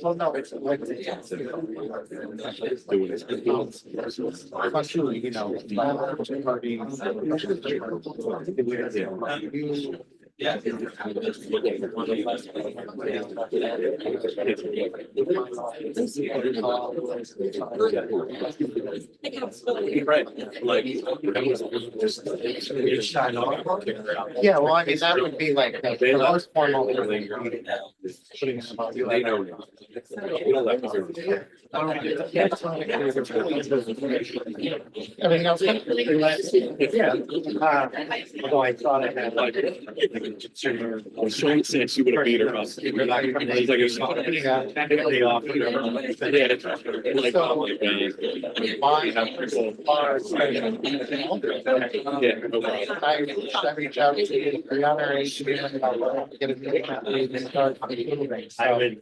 Well, no, it's like. Especially, you know. Yeah. Right, like. Yeah, well, I mean, that would be like the most formal. Putting in about you. They know. Everything else? Yeah. Although I thought I had like. I was trying to say she would have beat her up. He's like, it's not. Yeah. I reach out to the other age, get a meeting and start moving. I would,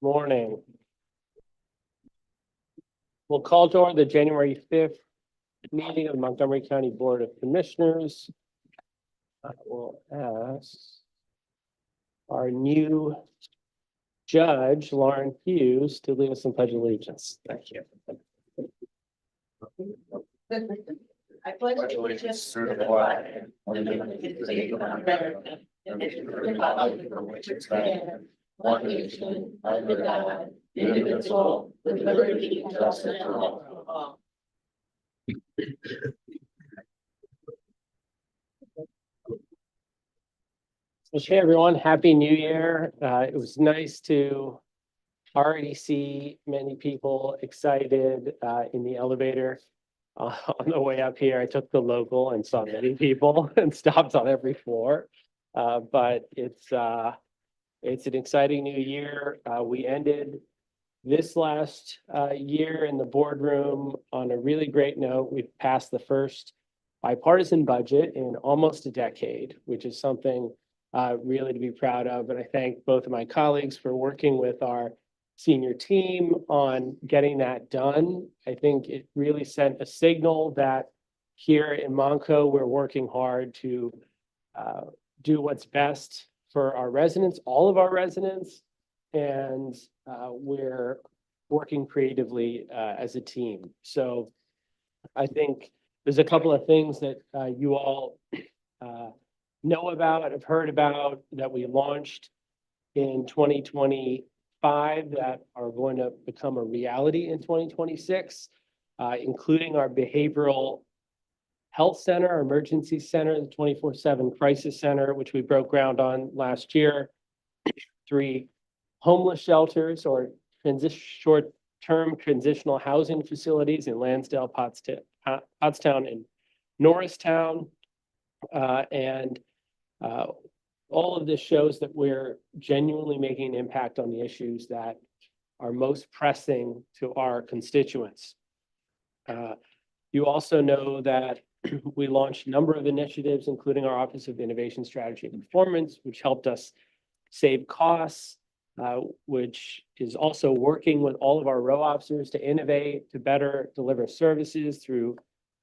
Morning. We'll call to order the January 5th meeting of the Montgomery County Board of Commissioners. I will ask our new judge, Lauren Hughes, to lead us in pledge of allegiance. Thank you. I pledge allegiance to the flag of the United States of America and to the republic for which it stands, one nation, under God, indivisible, with liberty and justice for all. Hey, everyone. Happy New Year. It was nice to already see many people excited in the elevator. On the way up here, I took the local and saw many people and stopped on every floor. But it's an exciting new year. We ended this last year in the boardroom on a really great note. We've passed the first bipartisan budget in almost a decade, which is something really to be proud of. And I thank both of my colleagues for working with our senior team on getting that done. I think it really sent a signal that here in Monco, we're working hard to do what's best for our residents, all of our residents, and we're working creatively as a team. So I think there's a couple of things that you all know about, have heard about, that we launched in 2025 that are going to become a reality in 2026, including our behavioral health center, our emergency center, the 24/7 crisis center, which we broke ground on last year, 3 homeless shelters or short-term transitional housing facilities in Lansdale, Pottstown, and Norristown. And all of this shows that we're genuinely making an impact on the issues that are most pressing to our constituents. You also know that we launched a number of initiatives, including our Office of Innovation, Strategy, and Performance, which helped us save costs, which is also working with all of our row officers to innovate, to better deliver services through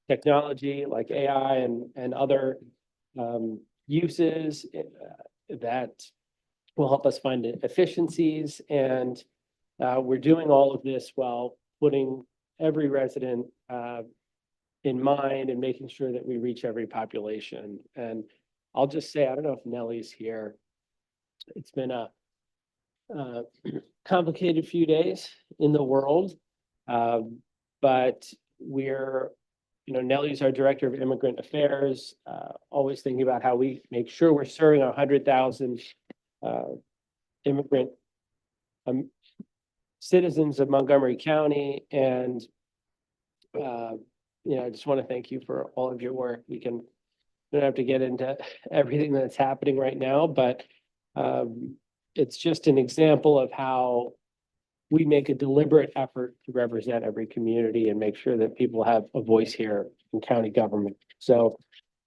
technology like AI and other uses that will help us find efficiencies. And we're doing all of this while putting every resident in mind and making sure that we reach every population. And I'll just say, I don't know if Nellie's here. It's been a complicated few days in the world, but we're, Nellie's our Director of Immigrant Affairs, always thinking about how we make sure we're serving our 100,000 immigrant citizens of Montgomery County. And, I just want to thank you for all of your work. We don't have to get into everything that's happening right now, but it's just an example of how we make a deliberate effort to represent every community and make sure that people have a voice here in county government. So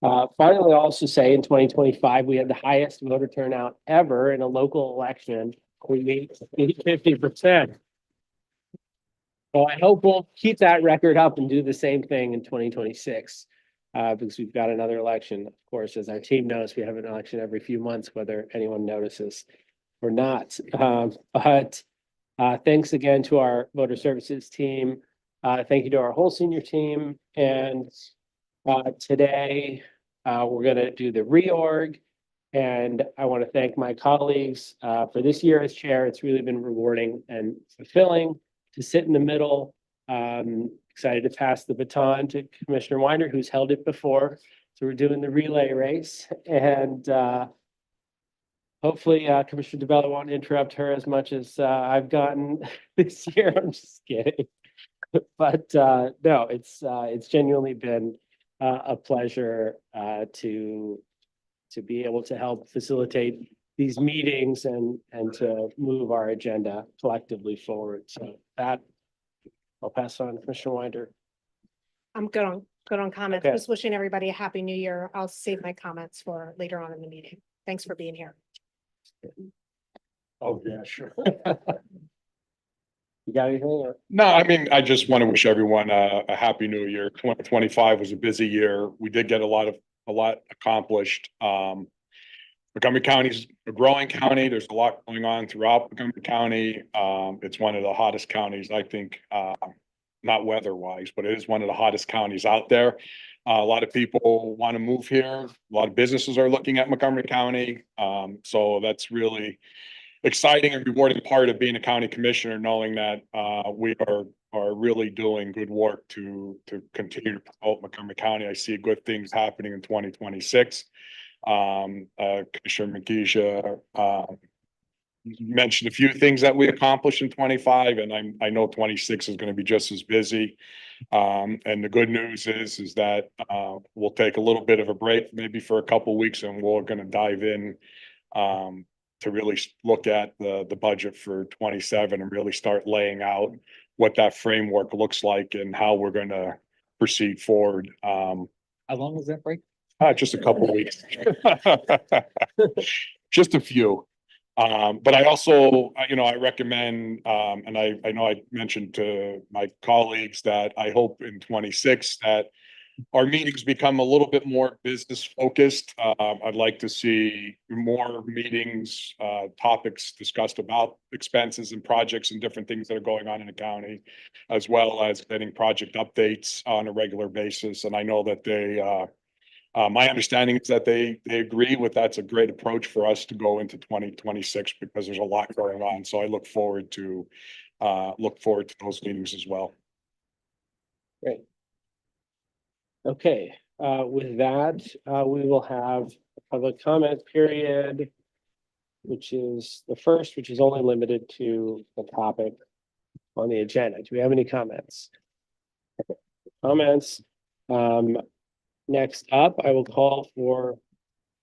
finally, I'll also say in 2025, we had the highest voter turnout ever in a local election. We made 50%. So I hope we'll keep that record up and do the same thing in 2026 because we've got another election. Of course, as our team knows, we have an election every few months, whether anyone notices or not. But thanks again to our voter services team. Thank you to our whole senior team. And today we're going to do the reorg. And I want to thank my colleagues for this year as chair. It's really been rewarding and fulfilling to sit in the middle. Excited to pass the baton to Commissioner Weiner, who's held it before. So we're doing the relay race. And hopefully Commissioner DiBello won't interrupt her as much as I've gotten this year. I'm just kidding. But no, it's genuinely been a pleasure to to be able to help facilitate these meetings and to move our agenda collectively forward. So that, I'll pass on to Commissioner Winder. I'm good on comments. Okay. Just wishing everybody a happy new year. I'll save my comments for later on in the meeting. Thanks for being here. Oh, yeah, sure. You got anything? Or- No, I mean, I just want to wish everyone a happy new year. 2025 was a busy year. We did get a lot accomplished. Montgomery County's a growing county. There's a lot going on throughout Montgomery County. It's one of the hottest counties, I think, not weather-wise, but it is one of the hottest counties out there. A lot of people want to move here. A lot of businesses are looking at Montgomery County. So that's really exciting and rewarding part of being a county commissioner, knowing that we are really doing good work to continue to promote Montgomery County. I see good things happening in 2026. Commissioner Makhija mentioned a few things that we accomplished in 25, and I know 26 is going to be just as busy. And the good news is that we'll take a little bit of a break, maybe for a couple weeks, and we're going to dive in to really look at the budget for 27 and really start laying out what that framework looks like and how we're going to proceed forward. How long was that break? Just a couple of weeks. Just a few. But I also, I recommend, and I know I mentioned to my colleagues that I hope in 26 that our meetings become a little bit more business focused. I'd like to see more meetings, topics discussed about expenses and projects and different things that are going on in the county, as well as getting project updates on a regular basis. And I know that my understanding is that they agree with that's a great approach for us to go into 2026 because there's a lot going on. So I look forward to those meetings as well. Great. Okay, with that, we will have a public comment period, which is the first, which is only limited to the topic on the agenda. Do we have any comments? Comments? Next up, I will call for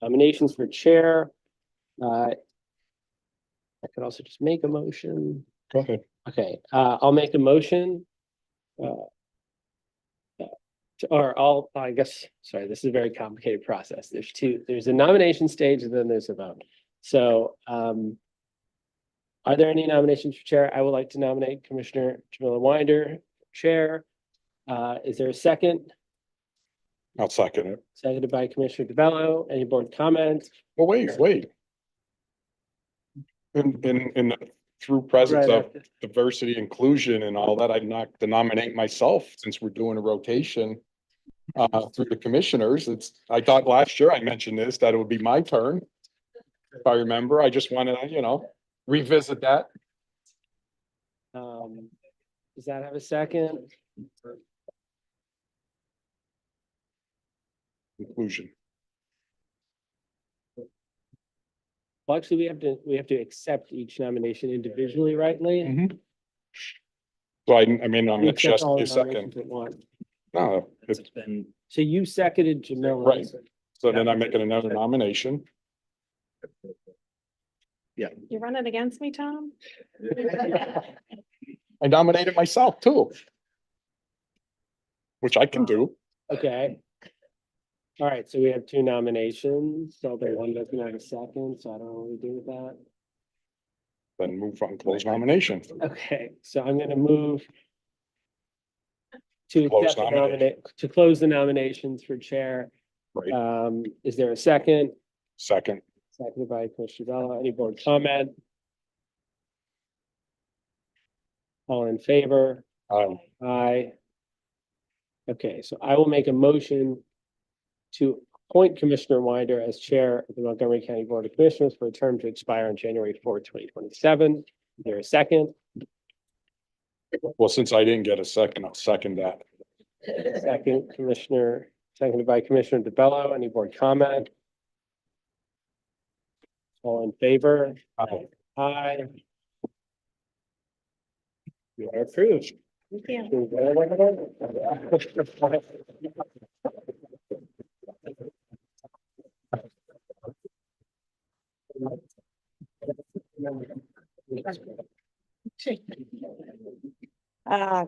nominations for chair. I could also just make a motion. Go ahead. Okay, I'll make a motion. I guess, sorry, this is a very complicated process. There's a nomination stage and then there's a vote. So, are there any nominations for chair? I would like to nominate Commissioner Jamila Winder, chair. Is there a second? I'll second it. Seconded by Commissioner DiBello. Any board comments? Well, wait. In through presence Right of after. diversity, inclusion and all that, I'd not to nominate myself since we're doing a rotation through the commissioners. I thought last year I mentioned this, that it would be my turn. If I remember, I just want to, revisit that. Does that have a second? Inclusion. Well, actually, we have to accept each nomination individually, right, Lee? Mm-hmm. So I'm gonna We accept just all a the second. nominations at once. No, it's So you seconded Jamila. Right. So then I'm making another nomination. You're running against me, Tom? I nominated myself too. Which I can do. Okay. All right, so we have two nominations, so the one doesn't have a second, so I don't know what we do with that. Then move on, close nomination. Okay, so I'm gonna move to Close accept the nomination. to close the nominations for chair. Right. Is there a second? Second. Seconded by Commissioner Bella. Any board comment? All in favor? Aye. Okay, so I will make a motion to appoint Commissioner Winder as chair of the Montgomery County Board of Commissioners for a term to expire on January 4th, 2027. Is there a second? Well, since I didn't get a second, I'll second that. Second, seconded by Commissioner DiBello. Any board comment? All in favor? Aye. Aye. You are approved. Thank you.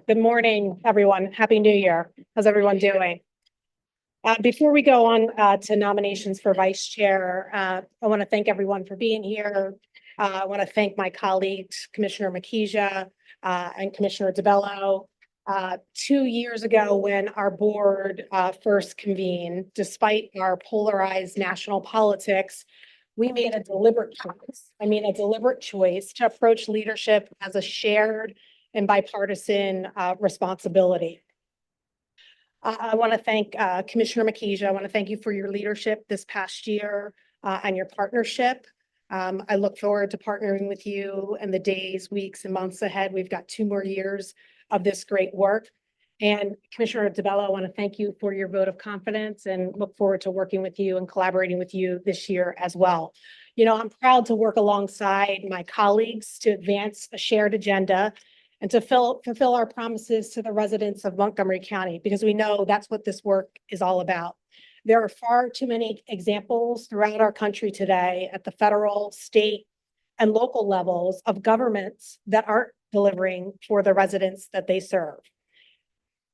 Good morning, everyone. Happy New Year. How's everyone doing? Before we go on to nominations for vice chair, I want to thank everyone for being here. I want to thank my colleagues, Commissioner Makhija and Commissioner DiBello. 2 years ago, when our board first convened, despite our polarized national politics, we made a deliberate choice. A deliberate choice to approach leadership as a shared and bipartisan responsibility. I want to thank Commissioner Makhija. I want to thank you for your leadership this past year and your partnership. I look forward to partnering with you in the days, weeks, and months ahead. We've got 2 more years of this great work. And Commissioner DiBello, I want to thank you for your vote of confidence and look forward to working with you and collaborating with you this year as well. I'm proud to work alongside my colleagues to advance a shared agenda and to fulfill our promises to the residents of Montgomery County, because we know that's what this work is all about. There are far too many examples throughout our country today at the federal, state, and local levels of governments that aren't delivering for the residents that they serve.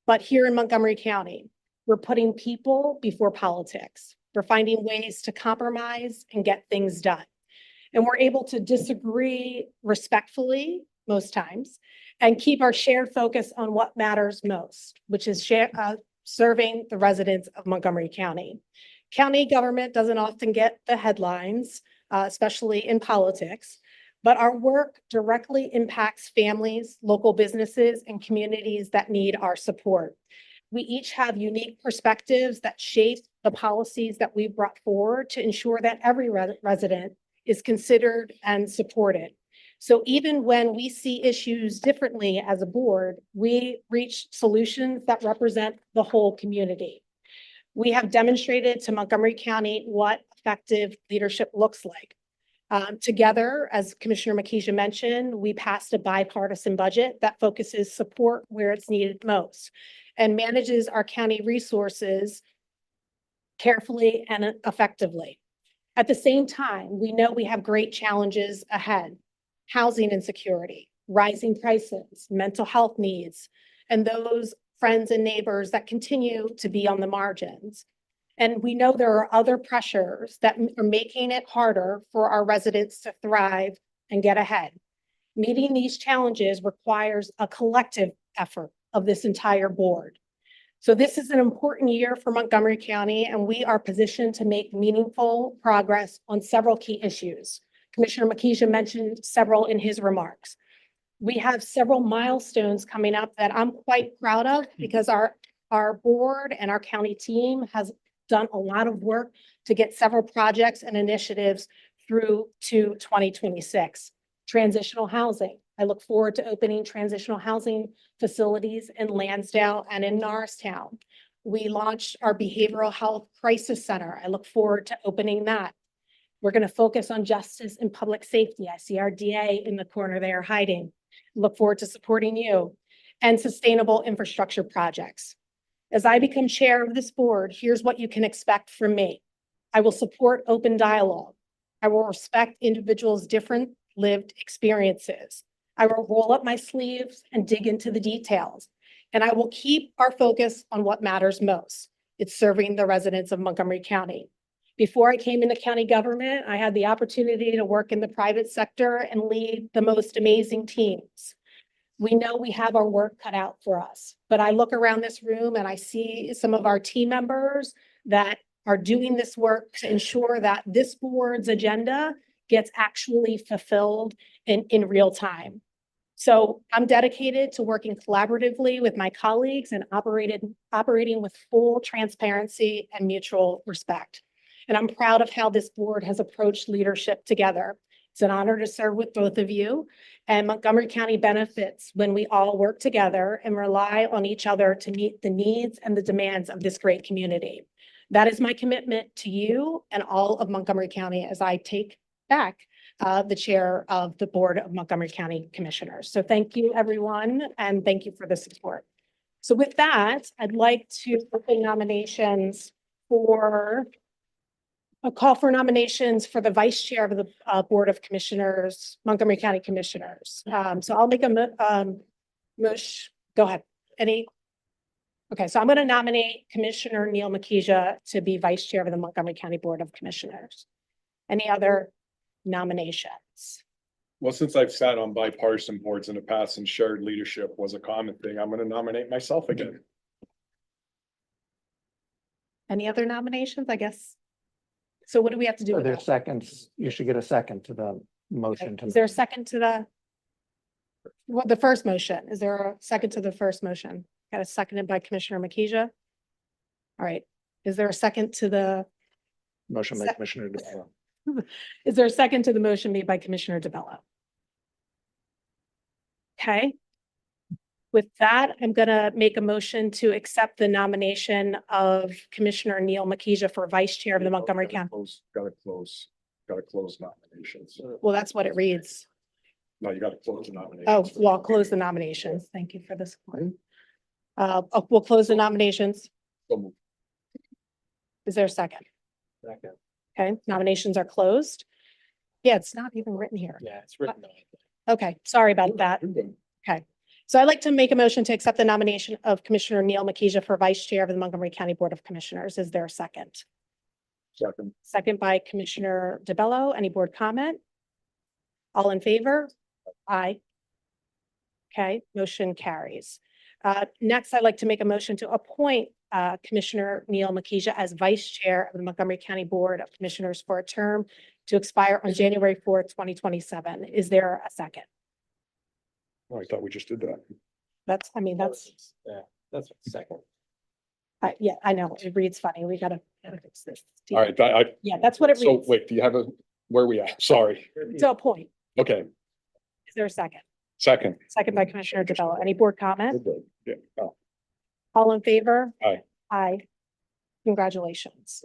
But here in Montgomery County, we're putting people before politics. We're finding ways to compromise and get things done. And we're able to disagree respectfully most times and keep our shared focus on what matters most, which is serving the residents of Montgomery County. County government doesn't often get the headlines, especially in politics, but our work directly impacts families, local businesses, and communities that need our support. We each have unique perspectives that shape the policies that we've brought forward to ensure that every resident is considered and supported. So even when we see issues differently as a board, we reach solutions that represent the whole community. We have demonstrated to Montgomery County what effective leadership looks like. Together, as Commissioner Makhija mentioned, we passed a bipartisan budget that focuses support where it's needed most and manages our county resources carefully and effectively. At the same time, we know we have great challenges ahead: housing insecurity, rising prices, mental health needs, and those friends and neighbors that continue to be on the margins. And we know there are other pressures that are making it harder for our residents to thrive and get ahead. Meeting these challenges requires a collective effort of this entire board. So this is an important year for Montgomery County, and we are positioned to make meaningful progress on several key issues. Commissioner Makhija mentioned several in his remarks. We have several milestones coming up that I'm quite proud of because our board and our county team has done a lot of work to get several projects and initiatives through to 2026. Transitional housing. I look forward to opening transitional housing facilities in Lansdale and in Norristown. We launched our behavioral health crisis center. I look forward to opening that. We're going to focus on justice and public safety. I see our DA in the corner there hiding. Look forward to supporting you. And sustainable infrastructure projects. As I become chair of this board, here's what you can expect from me. I will support open dialogue. I will respect individuals' different lived experiences. I will roll up my sleeves and dig into the details. And I will keep our focus on what matters most. It's serving the residents of Montgomery County. Before I came into county government, I had the opportunity to work in the private sector and lead the most amazing teams. We know we have our work cut out for us, but I look around this room and I see some of our team members that are doing this work to ensure that this board's agenda gets actually fulfilled in real time. So I'm dedicated to working collaboratively with my colleagues and operating with full transparency and mutual respect. And I'm proud of how this board has approached leadership together. It's an honor to serve with both of you. And Montgomery County benefits when we all work together and rely on each other to meet the needs and the demands of this great community. That is my commitment to you and all of Montgomery County as I take back the chair of the Board of Montgomery County Commissioners. So thank you, everyone, and thank you for the support. So with that, I'd like to open nominations for A call for nominations for the vice chair of the Board of Commissioners, Montgomery County Commissioners. So I'll make a go ahead. Okay, so I'm going to nominate Commissioner Neil Makhija to be vice chair of the Montgomery County Board of Commissioners. Any other nominations? Well, since I've sat on bipartisan boards in the past and shared leadership was a common thing, I'm gonna nominate myself again. Any other nominations, I guess? So what do we have to do So with there's that? seconds, you should get a second to the motion. Is there a second to the first motion? Is there a second to the first motion? Got a seconded by Commissioner Makhija. All right. Is there a second to the, Motion by Commissioner DiBello. is there a second to the motion made by Commissioner DiBello? Okay. With that, I'm gonna make a motion to accept the nomination of Commissioner Neil Makhija for vice chair of the Montgomery County. Gotta close nominations. Well, that's what it reads. No, you gotta close the nomination. Oh, well, I'll close the nominations. Thank you for this. We'll close the nominations. Is there a second? Second. Okay, nominations are closed. Yeah, it's not even written here. Yeah, it's written. Okay, sorry about that. Okay, so I'd like to make a motion to accept the nomination of Commissioner Neil Makhija for vice chair of the Montgomery County Board of Commissioners. Is there a second? Second. Second by Commissioner DiBello. Any board comment? All in favor? Aye. Okay, motion carries. Next, I'd like to make a motion to appoint Commissioner Neil Makhija as vice chair of the Montgomery County Board of Commissioners for a term to expire on January 4th, 2027. Is there a second? Oh, I thought we just did that. That's Yeah, that's second. yeah, I know, it reads funny. We gotta fix this. All right, Yeah, that's what it so reads. wait, do you have where are we at? Sorry. To appoint. Okay, Is there a second? second. Second by Commissioner DiBello. Any board comment? Yeah. Oh, All in favor? Aye. Aye. Congratulations.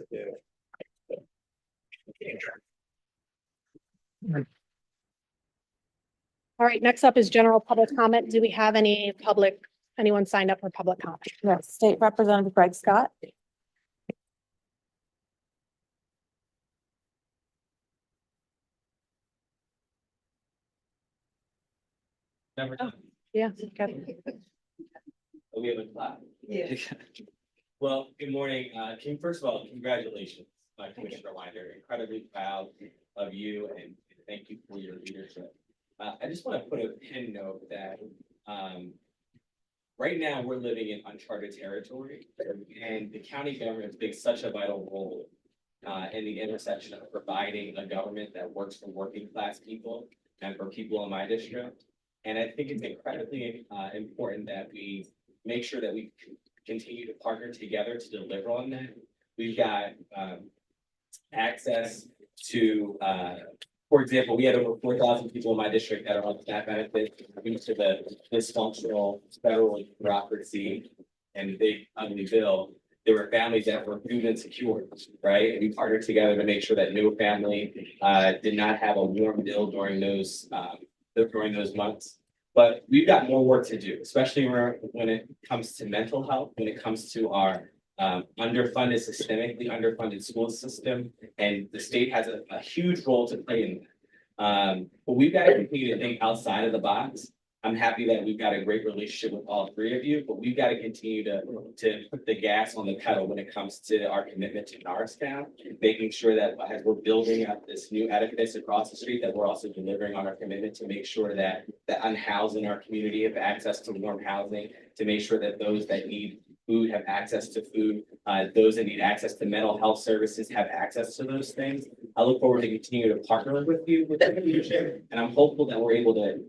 All right, next up is general public comment. Do we have anyone signed up for public comment? Yes, State Representative Greg Scott. Never Oh. done. Yeah. okay. We have a clap. Yeah. Well, good morning. First of all, congratulations, Commissioner Winder. Incredibly proud of you and thank you for your leadership. I just want to put a pin note that right now we're living in uncharted territory and the county government plays such a vital role in the intersection of providing a government that works for working class people and for people in my district. And I think it's incredibly important that we make sure that we continue to partner together to deliver on that. We've got access to, for example, we had over 4,000 people in my district that are on SNAP benefits due to the dysfunctional federal bureaucracy and the big ugly bill. There were families that were food insecure, right? And we partnered together to make sure that no family did not have a warm meal during those months. But we've got more work to do, especially when it comes to mental health, when it comes to our systemically underfunded school system, and the state has a huge role to play in that. But we've got to continue to think outside of the box. I'm happy that we've got a great relationship with all three of you, but we've got to continue to put the gas on the pedal when it comes to our commitment to Norristown, making sure that as we're building up this new edifice across the street, that we're also delivering on our commitment to make sure that the unhoused in our community have access to warm housing, to make sure that those that need food have access to food, those that need access to mental health services have access to those things. I look forward to continue to partner with you with that leadership, and I'm hopeful that we're able to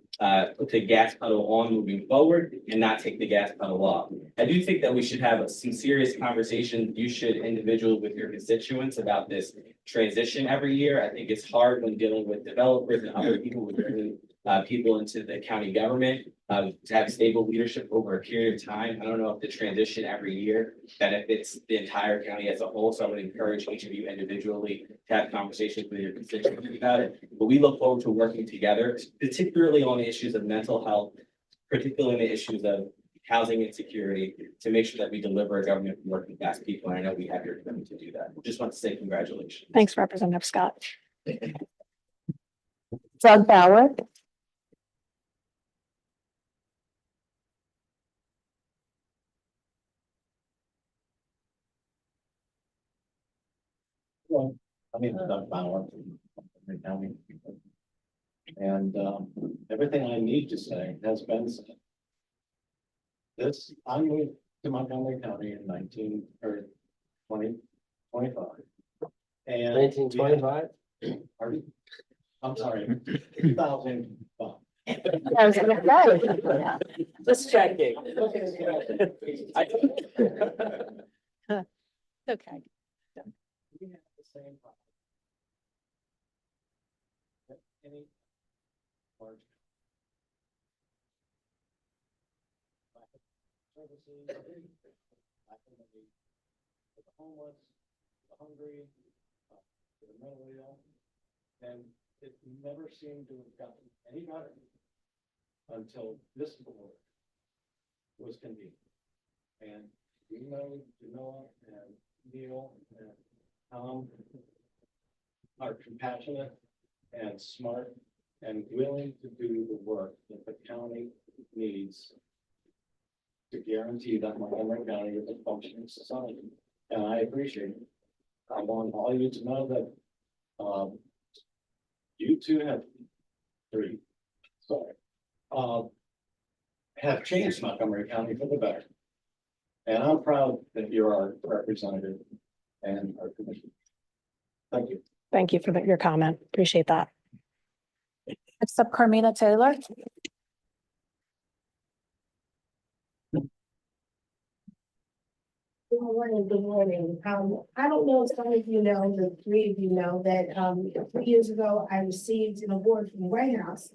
put the gas pedal on moving forward and not take the gas pedal off. I do think that we should have some serious conversation. You should individually with your constituents about this transition every year. I think it's hard when dealing with developers and other people with bringing people into the county government to have stable leadership over a period of time. I don't know if the transition every year benefits the entire county as a whole. So I would encourage each of you individually to have conversations with your constituents about it. But we look forward to working together, particularly on the issues of mental health, particularly the issues of housing insecurity, to make sure that we deliver a government for working class people. And I know we have your commitment to do that. Just want to say congratulations. Thanks, Representative Scott. Doug Bauer. Well, I mean, Doug Bauer. Right now, and everything I need to say has been said. I moved to Montgomery County in 2025. And 1925. Pardon? I'm sorry, 2005. I was gonna say. Just checking. Okay. We have the same problem. that any large lack of services, lack of money for the homeless, the hungry, for the mentally ill, and it never seemed to have gotten any better until this board was convened. And you know, Jamila and Neil and Tom are compassionate and smart and willing to do the work that the county needs to guarantee that Montgomery County is a functioning society. And I appreciate it. I want all you to know that you two have changed Montgomery County for the better. And I'm proud that you're our representative and our commissioner. Thank you. Thank you for your comment. Appreciate that. Next up, Carmina Taylor. Good morning, good morning. I don't know if some of you know, the three of you know that, 3 years ago, I received an award from the White House,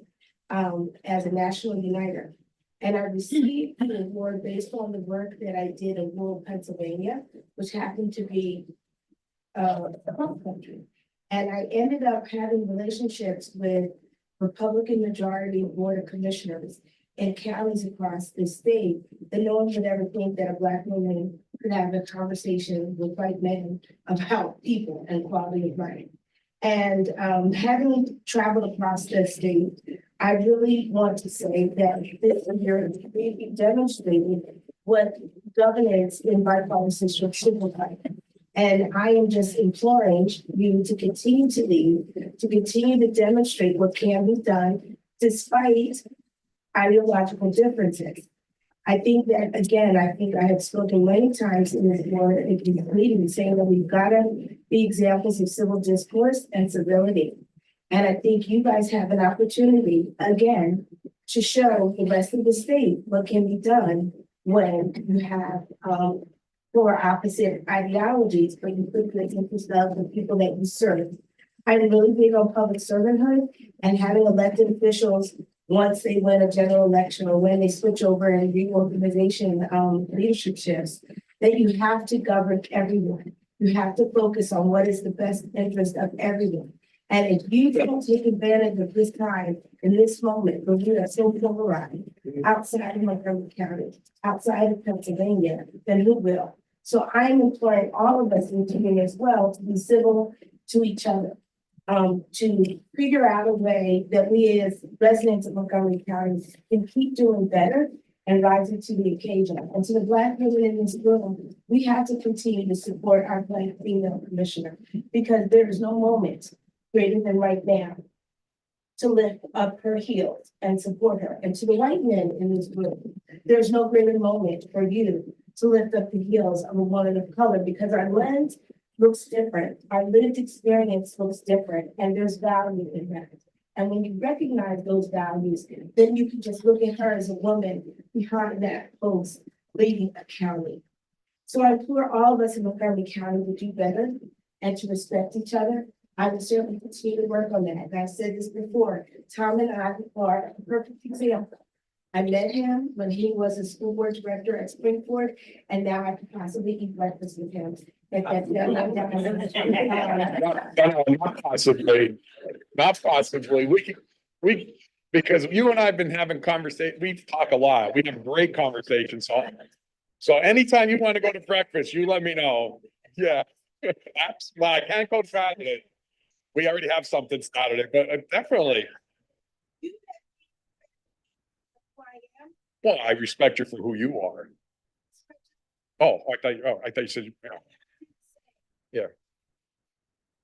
as a national uniter. And I received the award based on the work that I did in rural Pennsylvania, which happened to be, a home country. And I ended up having relationships with Republican majority board of commissioners in counties across the state that no one would ever think that a Black woman could have a conversation with white men about people and quality of life. And having traveled across the state, I really want to say that this year we demonstrated what governance in bipartisanship should look like. And I am just imploring you to continue to lead, to continue to demonstrate what can be done despite ideological differences. I think that, again, I have spoken many times in this board, in these meetings, saying that we've got to be examples of civil discourse and civility. And I think you guys have an opportunity, again, to show the rest of the state what can be done when you have four opposite ideologies, but you put the interest of the people that you serve. I'm really big on public servanthood and having elected officials once they win a general election or when they switch over and reorganization leadership shifts, that you have to govern everyone. You have to focus on what is the best interest of everyone. And if you don't take advantage of this time in this moment, when we are so polarized outside of Montgomery County, outside of Pennsylvania, then who will? So I'm imploring all of us in community as well to be civil to each other. To figure out a way that we as residents of Montgomery County can keep doing better and rising to the occasion. And to the Black women in this room, we have to continue to support our Black female commissioner because there is no moment greater than right now to lift up her heels and support her. And to the white men in this room, there's no greater moment for you to lift up the heels of a woman of color because our lens looks different. Our lived experience looks different, and there's value in that. And when you recognize those values, then you can just look at her as a woman behind that post leading a county. So I implore all of us in Montgomery County to do better and to respect each other. I will certainly continue to work on that. And I've said this before, Tom and I are a perfect example. I met him when he was a school board director at Springford, and now I could possibly eat breakfast with him. Not possibly, not possibly. Because you and I have been having we talk a lot. We have great conversations. So anytime you want to go to breakfast, you let me know. Yeah. Well, I can't go Saturday. We already have something Saturday, but definitely. Well, I respect you for who you are. Oh, I thought you said, yeah.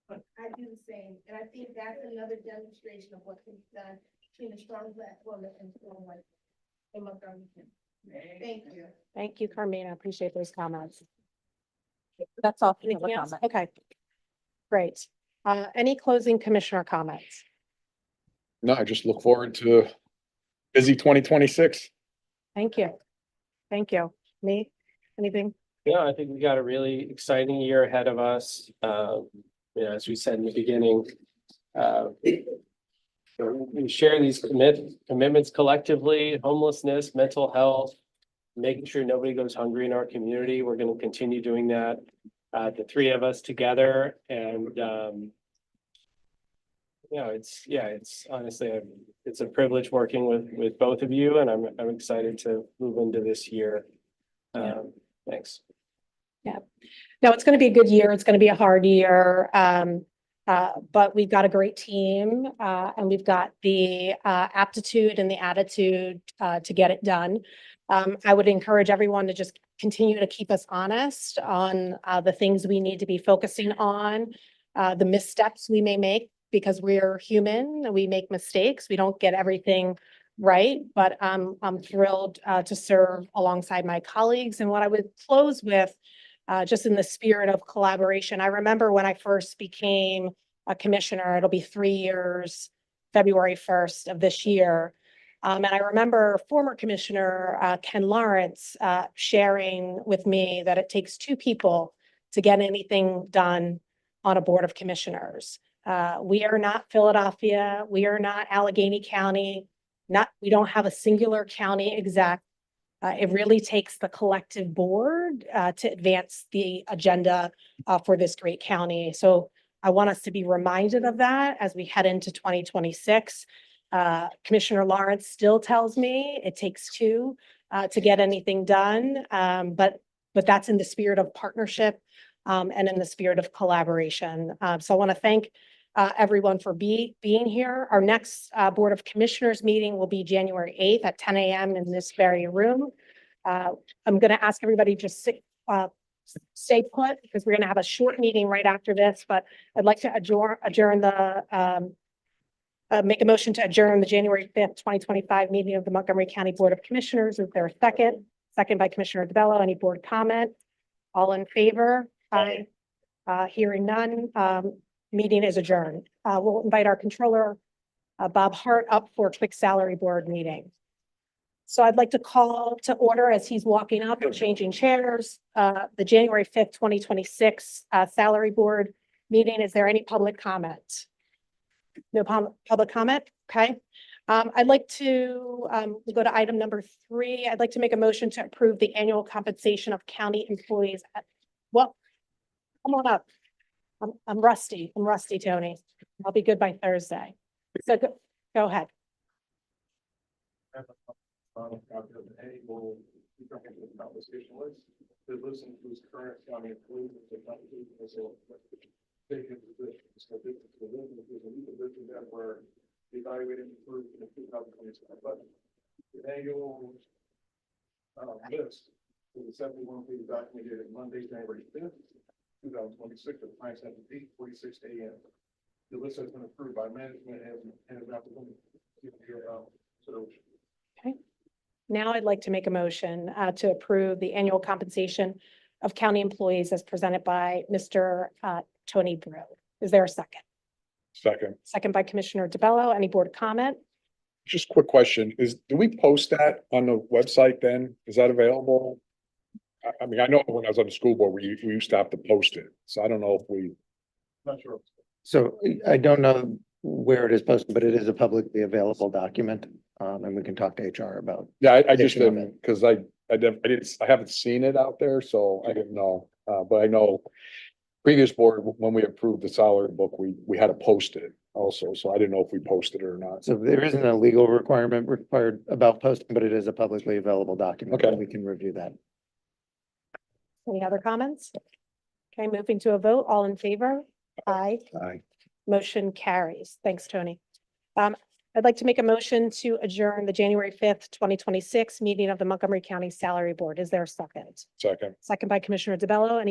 I do the same, and I think that's another demonstration of what can be done between a strong black woman and strong white in Montgomery. Thank you. Thank you, Carmina. Appreciate those comments. That's all. for Anything public else? comment. Okay. Great. Any closing commissioner comments? No, I just look forward to busy 2026. Thank you. Thank you. Me? Anything? Yeah, I think we got a really exciting year ahead of us. As we said in the beginning, we share these commitments collectively: homelessness, mental health, making sure nobody goes hungry in our community. We're going to continue doing that. The three of us together, and it's honestly, it's a privilege working with both of you, and I'm excited to move into this year. Thanks. No, it's going to be a good year. It's going to be a hard year. But we've got a great team, and we've got the aptitude and the attitude to get it done. I would encourage everyone to just continue to keep us honest on the things we need to be focusing on, the missteps we may make, because we're human and we make mistakes. We don't get everything right, but I'm thrilled to serve alongside my colleagues. And what I would close with, just in the spirit of collaboration, I remember when I first became a commissioner, it'll be 3 years, February 1st of this year. And I remember former Commissioner Ken Lawrence sharing with me that it takes 2 people to get anything done on a board of commissioners. We are not Philadelphia. We are not Allegheny County. We don't have a singular county exec. It really takes the collective board to advance the agenda for this great county. So I want us to be reminded of that as we head into 2026. Commissioner Lawrence still tells me it takes 2 to get anything done, but that's in the spirit of partnership and in the spirit of collaboration. So I want to thank everyone for being here. Our next Board of Commissioners meeting will be January 8th at 10 a.m. in this very room. I'm going to ask everybody just stay put, because we're going to have a short meeting right after this, but I'd like to make a motion to adjourn the January 5th, 2025 meeting of the Montgomery County Board of Commissioners. Is there a second? Second by Commissioner DiBello. Any board comment? All in favor? Aye. Hearing none, meeting is adjourned. We'll invite our controller, Bob Hart, up for a quick salary board meeting. So I'd like to call to order, as he's walking up and changing chairs, the January 5th, 2026 salary board meeting. Is there any public comment? No public comment? Okay. I'd like to go to item number 3. I'd like to make a motion to approve the annual compensation of county employees. Well, come on up. I'm rusty. I'm rusty, Tony. I'll be good by Thursday. So go ahead. Annual compensation list to listen to his current county employees. Taking positions. So this is the new position that were evaluated and approved in the 2025 budget. The annual list is a 71-page document dated Monday, January 5th, 2026 at 9:46 a.m. The list has been approved by management and is now presented to your consideration. Okay. Now I'd like to make a motion to approve the annual compensation of county employees as presented by Mr. Tony Brew. Is there a second? Second. Second by Commissioner DiBello. Any board comment? Just quick question, do we post that on the website then? Is that available? I mean, I know when I was on the school board, we used to have to post it, so I don't know if we. Not sure. So I don't know where it is posted, but it is a publicly available document. And we can talk to HR about. Yeah, I just Edition of didn't, because I haven't seen it out there, so I didn't know. But I know previous board, when we approved the salary book, we had to post it. also, so I didn't know if we posted it or not. So there isn't a legal requirement required about posting, but it is a publicly available document. Okay. We can review that. Any other comments? Okay, moving to a vote. All in favor? Aye. Aye. Motion carries. Thanks, Tony. I'd like to make a motion to adjourn the January 5th, 2026 meeting of the Montgomery County Salary Board. Is there a second? Second. Second by Commissioner DiBello. Any